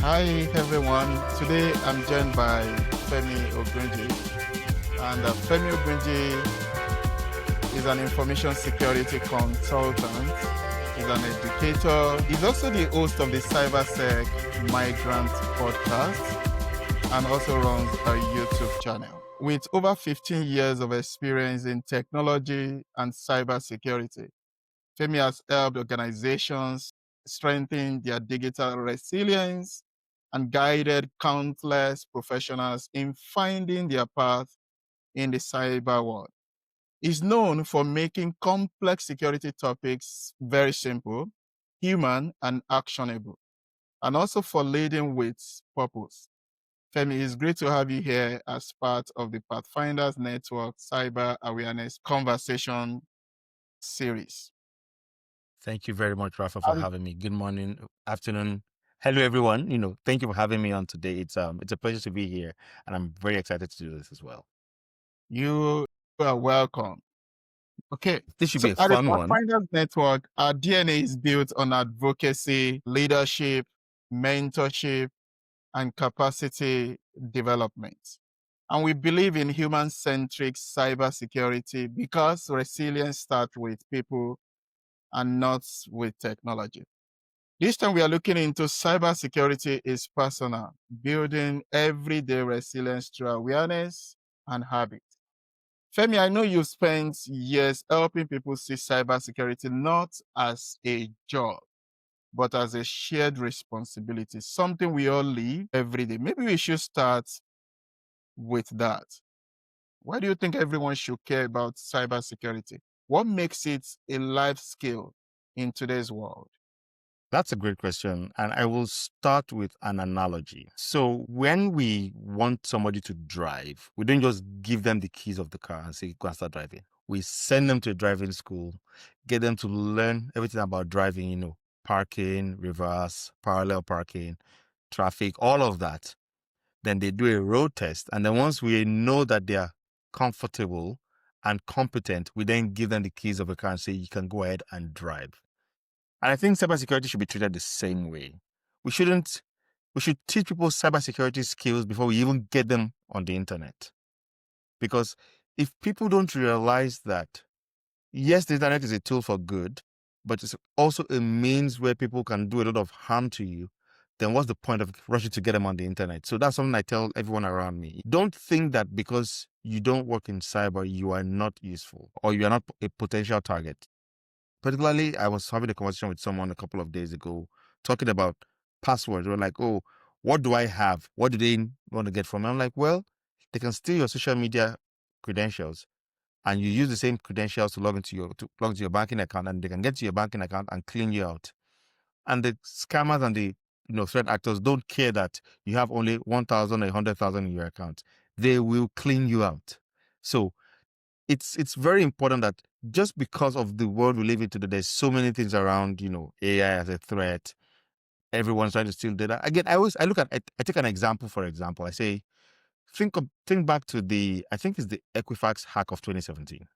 Hi everyone. Today I'm joined by Femi Ogunji, and Femi Ogunji is an information security consultant. He's an educator. He's also the host of the Cybersec Migrant podcast and also runs a YouTube channel. With over 15 years of experience in technology and cybersecurity, Femi has helped organizations strengthen their digital resilience and guided countless professionals in finding their path in the cyber world. He's known for making complex security topics very simple, human, and actionable, and also for leading with purpose. Femi, it's great to have you here as part of the Pathfinders Network Cyber Awareness Conversation series. Thank you very much, Rafa, for And having me. Good morning, afternoon. Hello, everyone. Thank you for having me on today. It's a pleasure to be here, and I'm very excited to do this as well. you are welcome. Okay, This should so be a at the fun one. Pathfinders Network, our DNA is built on advocacy, leadership, mentorship, and capacity development. And we believe in human-centric cybersecurity because resilience starts with people and not with technology. This time we are looking into cybersecurity is personal, building everyday resilience through awareness and habit. Femi, I know you've spent years helping people see cybersecurity not as a job, but as a shared responsibility, something we all live every day. Maybe we should start with that. Why do you think everyone should care about cybersecurity? What makes it a life skill in today's world? That's a great question. And I will start with an analogy. So when we want somebody to drive, we don't just give them the keys of the car and say, go and start driving. We send them to a driving school, get them to learn everything about driving, parking, reverse, parallel parking, traffic, all of that. Then they do a road test. And then once we know that they are comfortable and competent, we then give them the keys of a car and say, you can go ahead and drive. And I think cybersecurity should be treated the same way. We should teach people cybersecurity skills before we even get them on the internet. Because if people don't realize that, yes, the internet is a tool for good, but it's also a means where people can do a lot of harm to you, then what's the point of rushing to get them on the internet? So that's something I tell everyone around me. Don't think that because you don't work in cyber, you are not useful or you are not a potential target. Particularly, I was having a conversation with someone a couple of days ago talking about passwords. They were like, oh, what do I have? What do they want to get from me? I'm like, well, they can steal your social media credentials and you use the same credentials to log into your banking account, and they can get to your banking account and clean you out. And the scammers and the threat actors don't care that you have only 1,000 or 100,000 in your account. They will clean you out. So it's very important that just because of the world we live in today, there's so many things around, AI as a threat. Everyone's trying to steal data. Again, I take an example, for example. I say, think back to I think it's the Equifax hack of 2017.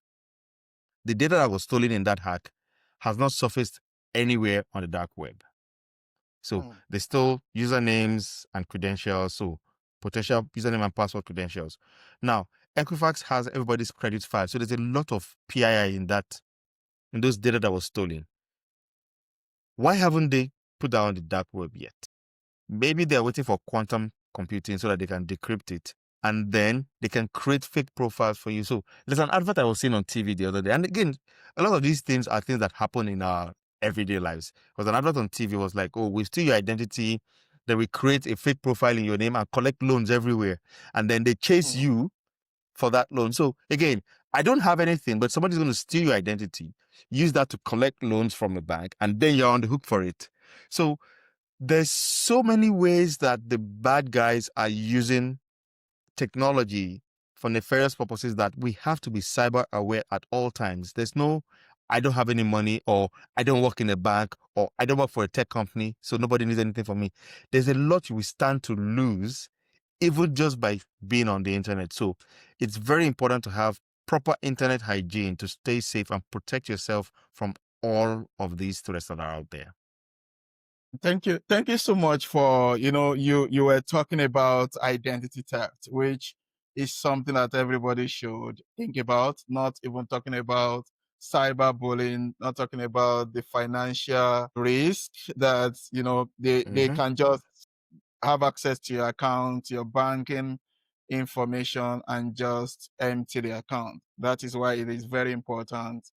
The data that was stolen in that hack has not surfaced anywhere on the dark web. So they stole usernames and credentials, so potential username and password credentials. Now, Equifax has everybody's credit file, so there's a lot of PII in those data that was stolen. Why haven't they put that on the dark web yet? Maybe they're waiting for quantum computing so that they can decrypt it, and then they can create fake profiles for you. So there's an advert I was seeing on TV the other day, and again, a lot of these things are things that happen in our everyday lives. Because an advert on TV was like, oh, we steal your identity, then we create a fake profile in your name and collect loans everywhere, and then they chase you for that loan. So again, I don't have anything, but somebody's going to steal your identity, use that to collect loans from a bank, and then you're on the hook for it. So there's so many ways that the bad guys are using technology for nefarious purposes that we have to be cyber aware at all times. There's no, I don't have any money, or I don't work in a bank, or I don't work for a tech company, so nobody needs anything from me. There's a lot we stand to lose even just by being on the internet. So it's very important to have proper internet hygiene to stay safe and protect yourself from all of these threats that are out there. Thank you so much for, you were talking about identity theft, which is something that everybody should think about, not even talking about cyberbullying, not talking about the financial risk that, they Hmm. can just have access to your account, your banking information, and just empty the account. That is why it is very important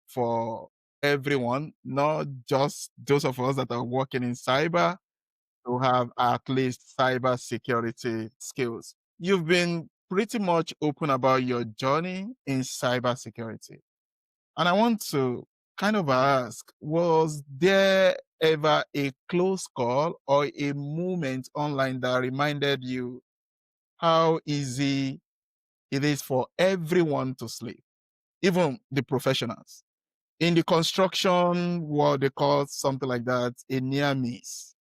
for everyone, not just those of us that are working in cyber, to have at least cyber security skills. You've been pretty much open about your journey in cyber security. And I want to kind of ask, was there ever a close call or a moment online that reminded you how easy it is for everyone to sleep, even the professionals? In the construction world, they call something like that a near miss.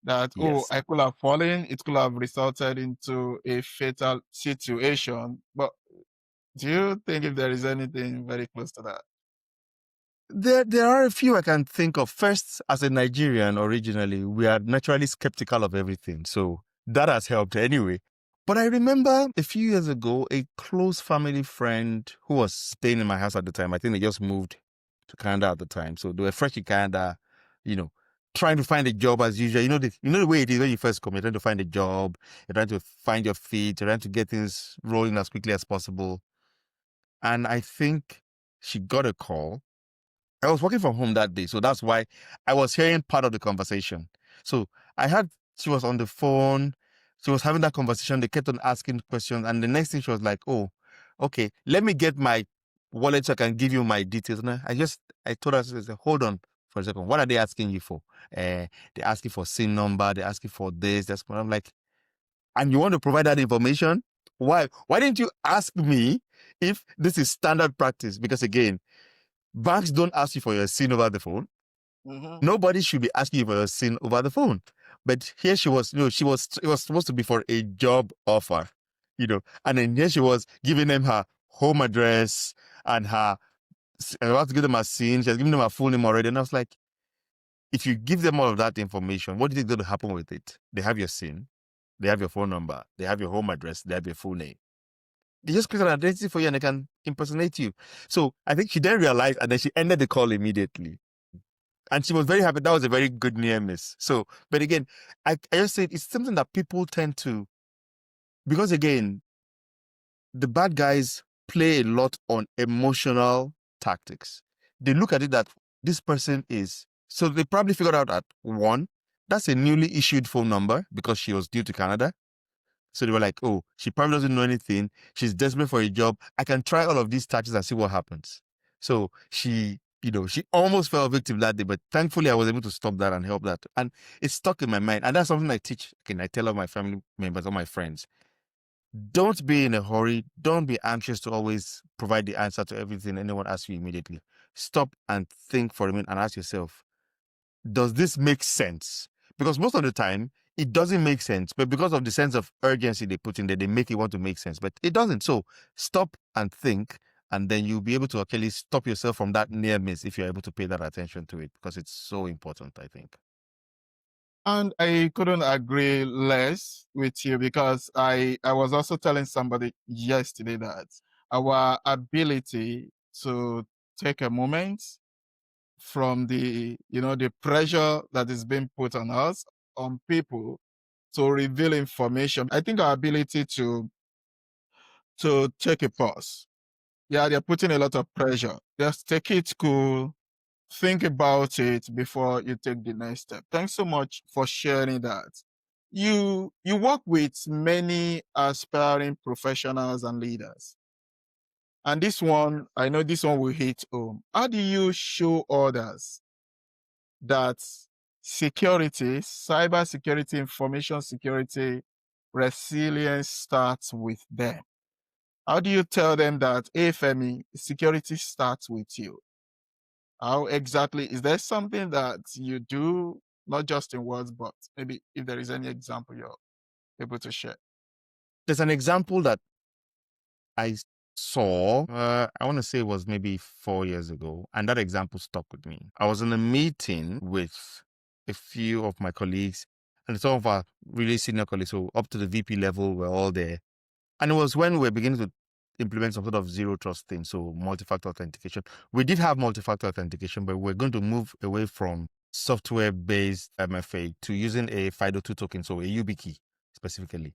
That, oh, Yes. I could have fallen, it could have resulted into a fatal situation. But do you think if there is anything very close to that? There are a few I can think of. First, as a Nigerian originally, we are naturally skeptical of everything. So that has helped anyway. But I remember a few years ago, a close family friend who was staying in my house at the time. I think they just moved to Canada at the time. So they were fresh in Canada, you know, trying to find a job as usual. You know the way it is when you first come, you're trying to find a job, you're trying to find your feet, you're trying to get things rolling as quickly as possible. And I think she got a call. I was working from home that day, so that's why I was hearing part of the conversation. So I had she was on the phone, she was having that conversation. They kept on asking questions, and the next thing she was like, "Oh, okay, let me get my wallet so I can give you my details." And I told her, I said, "Hold on for a second. What are they asking you for? They're asking for SIN number. They're asking for this. That's what I'm like. And you want to provide that information? Why? Why didn't you ask me if this is standard practice? Because again." Banks don't ask you for your SIN over the phone. Mm-hmm. Nobody should be asking you for your SIN over the phone. But here she was, it was supposed to be for a job offer, and then here she was giving them her home address and I have to give them her SIN. She has given them her full name already. And I was like, if you give them all of that information, what do you think is going to happen with it? They have your SIN, they have your phone number, they have your home address, they have your full name. They just create an identity for you and they can impersonate you. So I think she then realized and then she ended the call immediately. And she was very happy. That was a very good near miss. So, but again, I just said it's something that people tend to, because again, the bad guys play a lot on emotional tactics. They look at it that this person is, so they probably figured out that one, that's a newly issued phone number because she was due to Canada. So they were like, oh, she probably doesn't know anything. She's desperate for a job. I can try all of these tactics and see what happens. So she almost fell victim that day, but thankfully I was able to stop that and help that. And it's stuck in my mind. And that's something I teach. Again, I tell all my family members, all my friends. Don't be in a hurry. Don't be anxious to always provide the answer to everything anyone asks you immediately. Stop and think for a minute and ask yourself, does this make sense? Because most of the time, it doesn't make sense, but because of the sense of urgency they put in there, they make it want to make sense, but it doesn't. So stop and think, and then you'll be able to actually stop yourself from that near miss if you're able to pay that attention to it, because it's so important, I think. And I couldn't agree less with you because I was also telling somebody yesterday that our ability to take a moment from the pressure that is being put on us, on people to reveal information. I think our ability to take a pause. Yeah, they're putting a lot of pressure. Just take it cool, think about it before you take the next step. Thanks so much for sharing that. You work with many aspiring professionals and leaders. And this one, I know this one will hit home. How do you show others that security, cyber security, information security, resilience starts with them? How do you tell them that, hey, Femi, security starts with you? How exactly, is there something that you do, not just in words, but maybe if there is any example you're able to share? There's an example that I saw, I want to say it was maybe 4 years ago, and that example stuck with me. I was in a meeting with a few of my colleagues and some of our really senior colleagues, so up to the VP level, were all there. And it was when we were beginning to implement some sort of zero trust thing, so multi-factor authentication. We did have multi-factor authentication, but we're going to move away from software-based MFA to using a FIDO2 token, so a YubiKey specifically.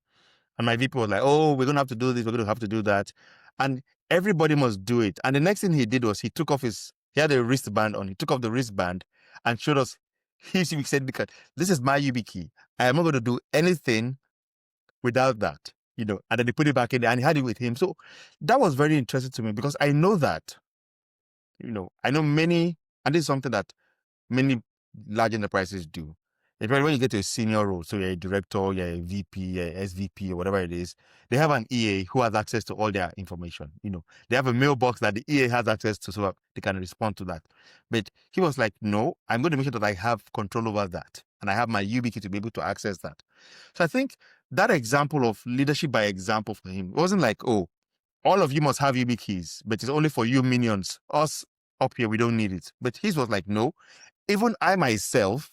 And my VP was like, oh, we're going to have to do this, we're going to have to do that. And everybody must do it. And the next thing he did was he had a wristband on. He took off the wristband and showed us his YubiKey card. This is my YubiKey. I am not going to do anything without that, and then he put it back in there and he had it with him. So that was very interesting to me because I know that, I know many, and this is something that many large enterprises do. Especially when you get to a senior role, so you're a director, you're a VP, you're a SVP, or whatever it is, they have an EA who has access to all their information. They have a mailbox that the EA has access to so that they can respond to that. But he was like, no, I'm going to make sure that I have control over that. And I have my YubiKey to be able to access that. So I think that example of leadership by example for him, it wasn't like, oh, all of you must have YubiKeys, but it's only for you minions. Us up here, we don't need it. But his was like, no, even I myself,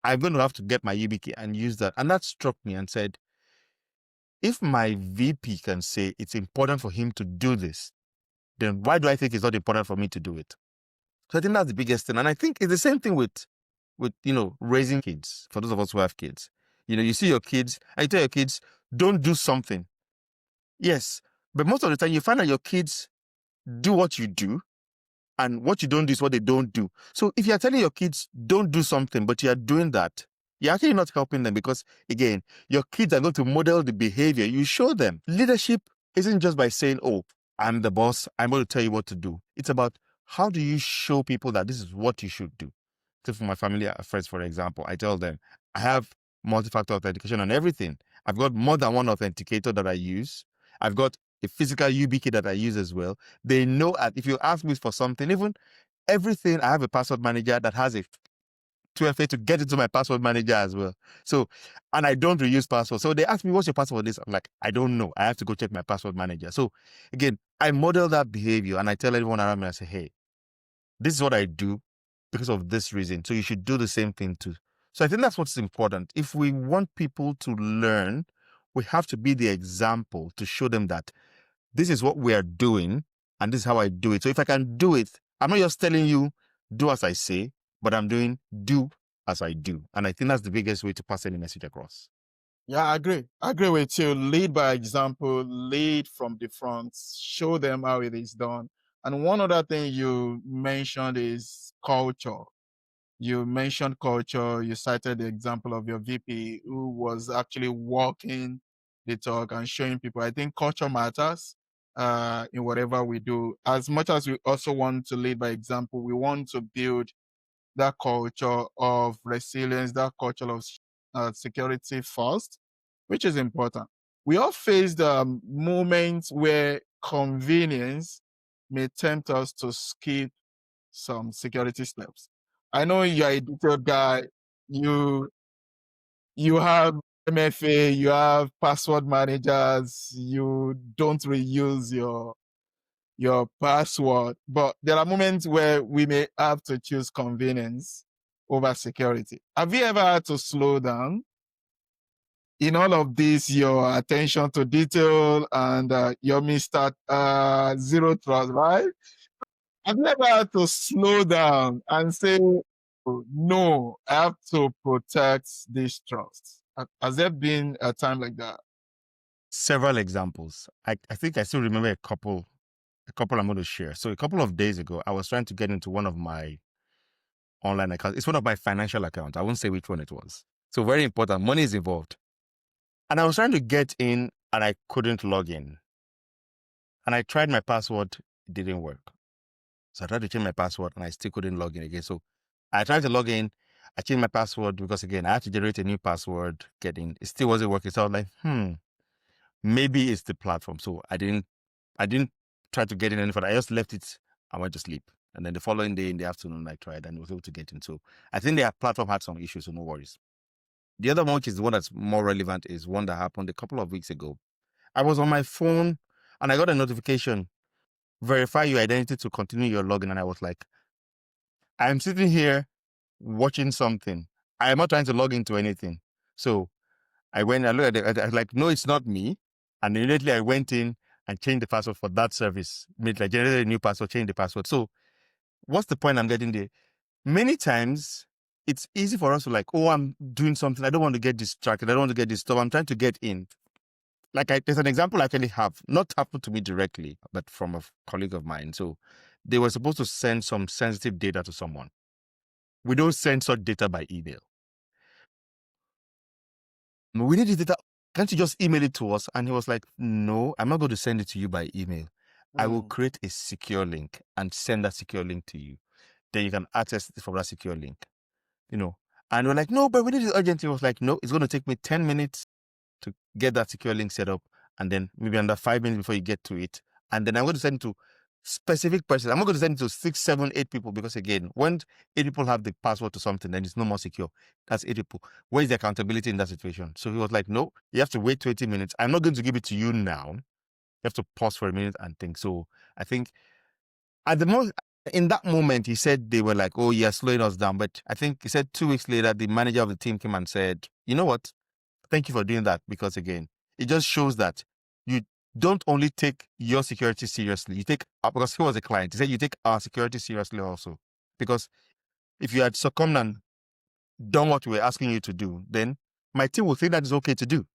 I'm going to have to get my YubiKey and use that. And that struck me and said, if my VP can say it's important for him to do this, then why do I think it's not important for me to do it? So I think that's the biggest thing. And I think it's the same thing with raising kids. For those of us who have kids, you see your kids and you tell your kids, don't do something. Yes, but most of the time you find that your kids do what you do, and what you don't do is what they don't do. So if you're telling your kids don't do something, but you're doing that, you're actually not helping them because, again, your kids are going to model the behavior you show them. Leadership isn't just by saying, oh, I'm the boss, I'm going to tell you what to do. It's about how do you show people that this is what you should do. So for my family friends, for example, I tell them, I have multi-factor authentication on everything. I've got more than one authenticator that I use. I've got a physical YubiKey that I use as well. They know if you ask me for something, even everything, I have a password manager that has a 2FA to get into my password manager as well. So, and I don't reuse passwords. So they ask me, what's your password for this? I'm like, I don't know. I have to go check my password manager. So again, I model that behavior and I tell everyone around me, I say, hey, this is what I do because of this reason. So you should do the same thing too. So I think that's what's important. If we want people to learn, we have to be the example to show them that this is what we are doing and this is how I do it. So if I can do it, I'm not just telling you, do as I say, but I'm doing do as I do. And I think that's the biggest way to pass any message across. Yeah, I agree. I agree with you. Lead by example, lead from the front, show them how it is done. And one other thing you mentioned is culture. You mentioned culture. You cited the example of your VP who was actually walking the talk and showing people. I think culture matters in whatever we do. As much as we also want to lead by example, we want to build that culture of resilience, that culture of security first, which is important. We all face the moments where convenience may tempt us to skip some security steps. I know you're a detailed guy. You have MFA, you have password managers, you don't reuse your password. But there are moments where we may have to choose convenience over security. Have you ever had to slow down? In all of this, your attention to detail and your Mr. Zero Trust, right? I've never had to slow down and say, oh, no, I have to protect this trust. Has there been a time like that? Several examples. I think I still remember a couple I'm going to share. So a couple of days ago, I was trying to get into one of my online accounts. It's one of my financial accounts. I won't say which one it was. So very important. Money is involved. And I was trying to get in and I couldn't log in. And I tried my password. It didn't work. So I tried to change my password and I still couldn't log in again. So I tried to log in. I changed my password because, again, I had to generate a new password, get in. It still wasn't working. So I was like, maybe it's the platform. So I didn't try to get in any further. I just left it and went to sleep. And then the following day in the afternoon, I tried and was able to get in. So I think their platform had some issues, so no worries. The other one, which is the one that's more relevant, is one that happened a couple of weeks ago. I was on my phone and I got a notification, verify your identity to continue your login. And I was like, I'm sitting here watching something. I am not trying to log into anything. So I looked at it, I was like, no, it's not me. And immediately I went in and changed the password for that service. Like generated a new password, changed the password. So what's the point I'm getting there? Many times it's easy for us to like, oh, I'm doing something. I don't want to get distracted. I don't want to get disturbed. I'm trying to get in. There's an example I actually have, not happened to me directly, but from a colleague of mine. So they were supposed to send some sensitive data to someone. We don't send such data by email. We need the data. Can't you just email it to us? And he was like, no, I'm not going to send it to you by email. I will create a secure link and send that secure link to you. Then you can access it from that secure link, And we're like, no, but we need it urgently. He was like, no, it's going to take me 10 minutes to get that secure link set up. And then maybe under 5 minutes before you get to it. And then I'm going to send it to specific persons. I'm not going to send it to 6, 7, 8 people because, again, when 8 people have the password to something, then it's no more secure. That's 8 people. Where is the accountability in that situation? So he was like, no, you have to wait 20 minutes. I'm not going to give it to you now. You have to pause for a minute and think. So I think in that moment, he said they were like, oh, yeah, slowing us down. But I think he said 2 weeks later, the manager of the team came and said, you know what? Thank you for doing that. Because again, it just shows that you don't only take your security seriously. You take, because he was a client, he said you take our security seriously also. Because if you had succumbed and done what we were asking you to do, then my team will think that is okay to do.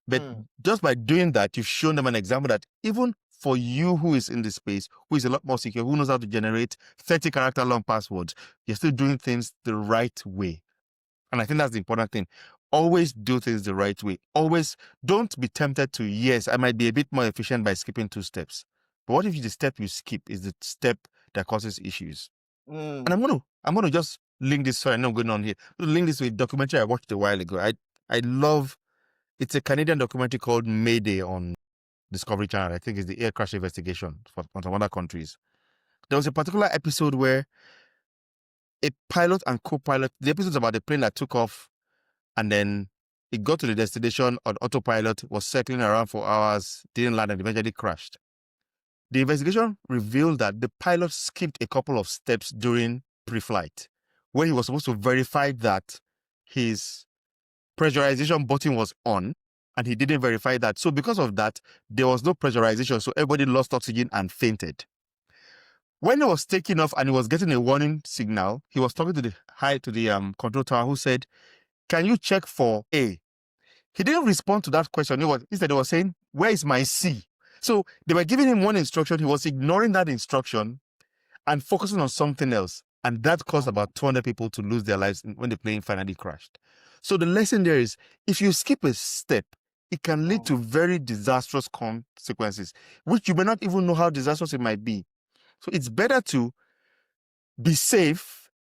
But just by doing that, you've shown them an example that even for you who is in this space, who is a lot more secure, who knows how to generate 30-character long passwords, you're still doing things the right way. And I think that's the important thing. Always do things the right way. Always don't be tempted to, yes, I might be a bit more efficient by skipping 2 steps. But what if the step you skip is the step that causes issues? And I'm gonna just link this. Sorry, I know I'm going on here. I'm gonna link this with a documentary I watched a while ago. I love. It's a Canadian documentary called Mayday on Discovery Channel. I think it's the air crash investigation from some other countries. There was a particular episode where a pilot and co-pilot. The episode's about a plane that took off, and then it got to the destination on autopilot, was circling around for hours, didn't land, and eventually crashed. The investigation revealed that the pilot skipped a couple of steps during pre-flight, where he was supposed to verify that his pressurization button was on, and he didn't verify that. So because of that, there was no pressurization, so everybody lost oxygen and fainted. When he was taking off and he was getting a warning signal, he was talking to the control tower, who said, can you check for A? He didn't respond to that question. Instead, he was saying, where is my C? So they were giving him one instruction. He was ignoring that instruction and focusing on something else. And that caused about 200 people to lose their lives when the plane finally crashed. So the lesson there is, if you skip a step, it can lead to very disastrous consequences, which you may not even know how disastrous it might be. So it's better to be safe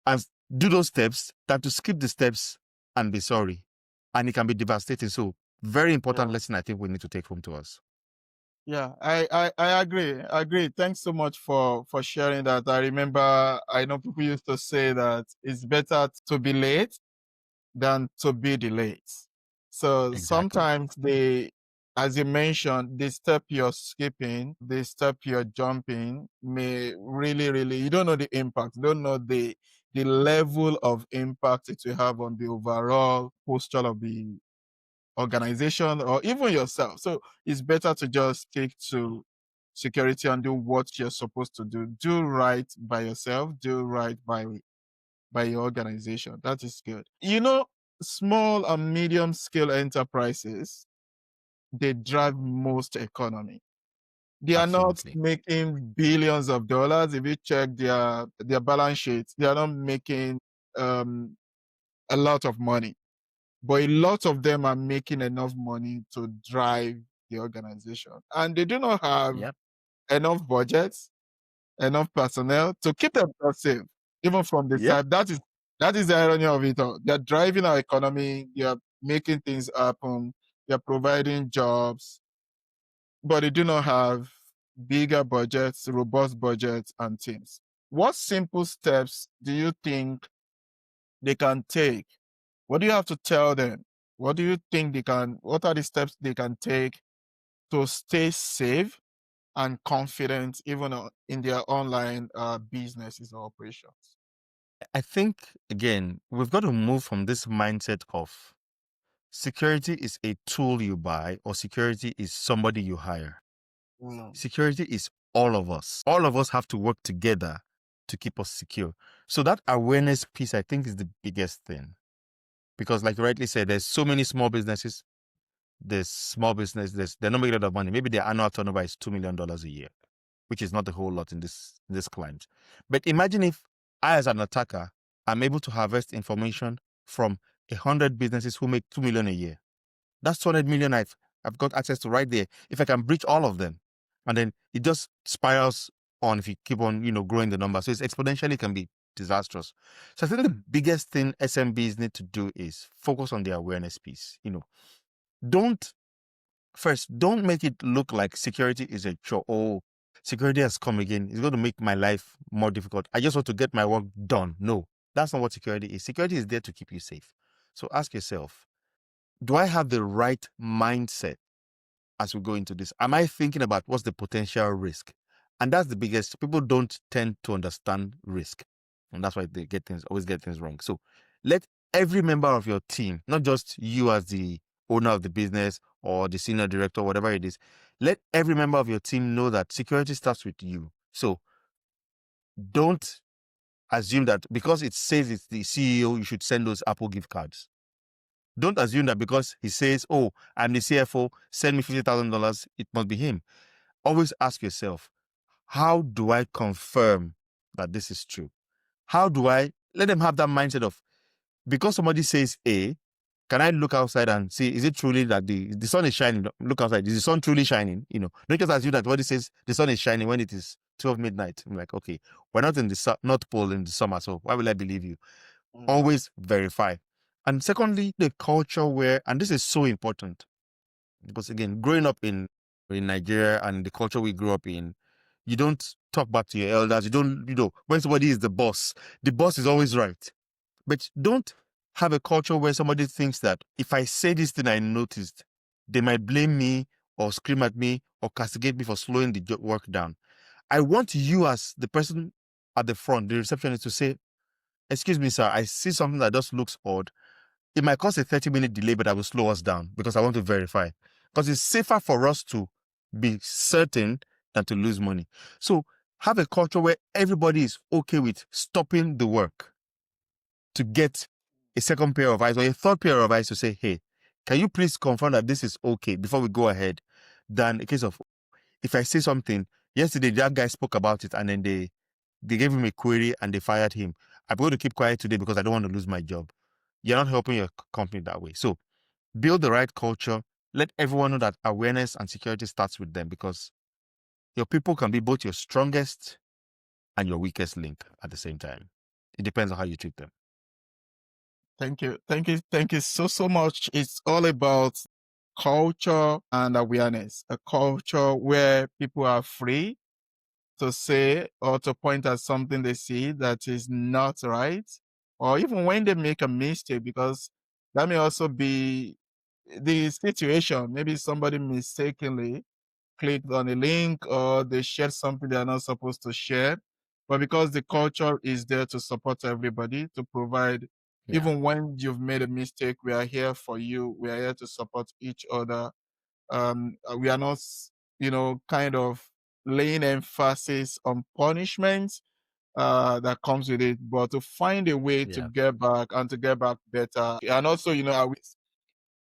and do those steps than to skip the steps and be sorry. And it can be devastating. So very important lesson I think we need to take home to us. Yeah, I agree. I agree. Thanks so much for sharing that. I know people used to say that it's better to be late than to be delayed. So sometimes as you mentioned, the step you're skipping, the step you're jumping may really, you don't know the impact, you don't know the level of impact it will have on the overall posture of the organization or even yourself. So it's better to just stick to security and do what you're supposed to do. Do right by yourself, do right by your organization. That is good. Small and medium scale enterprises, they drive most economy. They are not making billions of dollars. If you check their balance sheets, they are not making a lot of money. But a lot of them are making enough money to drive the organization. And they do not have enough budgets, enough personnel to keep themselves safe, even from the side. That is the irony of it all. They're driving our economy, they're making things happen, they're providing jobs, but they do not have bigger budgets, robust budgets, and teams. What simple steps do you think they can take? What do you have to tell them? What do you think what are the steps they can take to stay safe and confident even in their online businesses or operations? I think, again, we've got to move from this mindset of security is a tool you buy or security is somebody you hire. Security is all of us. All of us have to work together to keep us secure. So that awareness piece, I think, is the biggest thing. Because like you rightly said, there's so many small businesses. There's small business, they're not making a lot of money. Maybe their annual turnover is $2 million a year, which is not a whole lot in this climate. But imagine if I, as an attacker, am able to harvest information from 100 businesses who make 2 million a year. That's 200 million I've got access to right there. If I can breach all of them, and then it just spirals on if you keep on, growing the number. So it's exponentially can be disastrous. So I think the biggest thing SMBs need to do is focus on the awareness piece. Don't make it look like security is a chore. Oh, security has come again. It's going to make my life more difficult. I just want to get my work done. No, that's not what security is. Security is there to keep you safe. So ask yourself, do I have the right mindset as we go into this? Am I thinking about what's the potential risk? And that's the biggest. People don't tend to understand risk. And that's why they always get things wrong. So let every member of your team, not just you as the owner of the business or the senior director, whatever it is, let every member of your team know that security starts with you. So don't assume that because it says it's the CEO, you should send those Apple gift cards. Don't assume that because he says, oh, I'm the CFO, send me $50,000, it must be him. Always ask yourself, how do I confirm that this is true? How do I let them have that mindset of, because somebody says A, can I look outside and see, is it truly that the sun is shining? Look outside. Is the sun truly shining? Don't just assume that what it says, the sun is shining when it is 12 midnight. I'm like, okay, we're not in the North Pole in the summer, so why will I believe you? Always verify. And secondly, the culture where, and this is so important, because again, growing up in Nigeria and the culture we grew up in, you don't talk back to your elders. You don't, when somebody is the boss is always right. But don't have a culture where somebody thinks that if I say this thing I noticed, they might blame me or scream at me or castigate me for slowing the work down. I want you as the person at the front, the receptionist, to say, excuse me, sir, I see something that just looks odd. It might cause a 30-minute delay, but I will slow us down because I want to verify. Because it's safer for us to be certain than to lose money. So have a culture where everybody is okay with stopping the work to get a second pair of eyes or a third pair of eyes to say, hey, can you please confirm that this is okay before we go ahead? Than a case of, if I say something, yesterday that guy spoke about it and then they gave him a query and they fired him. I'm going to keep quiet today because I don't want to lose my job. You're not helping your company that way. So build the right culture. Let everyone know that awareness and security starts with them, because your people can be both your strongest and your weakest link at the same time. It depends on how you treat them. Thank you. Thank you so much. It's all about culture and awareness, a culture where people are free to say or to point at something they see that is not right, or even when they make a mistake, because that may also be the situation. Maybe somebody mistakenly clicked on a link or they shared something they are not supposed to share. But because the culture is there to support everybody, to provide, even when you've made a mistake, we are here for you. We are here to support each other. We are not, kind of laying emphasis on punishment that comes with it, but to find a way to get back and to get back better. And also, are we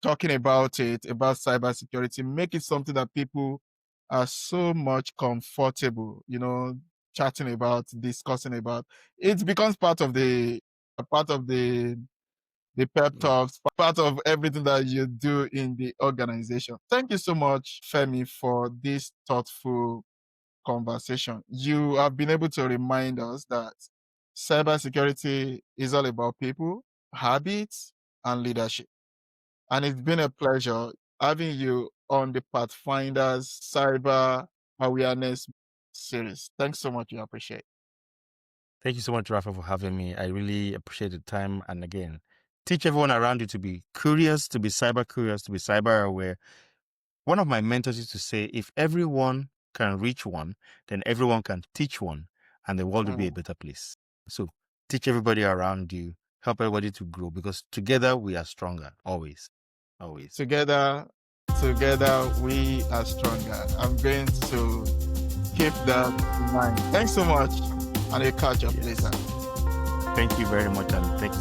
talking about about cybersecurity, make it something that people are so much comfortable, chatting about, discussing about. It becomes part of the pep talks, part of everything that you do in the organization. Thank you so much, Femi, for this thoughtful conversation. You have been able to remind us that cybersecurity is all about people, habits, and leadership. And it's been a pleasure having you on the Pathfinders Cyber Awareness series. Thanks so much. We appreciate. Thank you so much, Rafa, for having me. I really appreciate the time. And again, teach everyone around you to be curious, to be cyber aware. One of my mentors used to say, if everyone can reach one, then everyone can teach one, and the world will be a better place. So teach everybody around you, help everybody to grow, because together we are stronger, always. Always. Together we are stronger. I'm going to keep that in mind. Thanks so much, and we'll catch up Yes. later. Thank you very much, and thanks.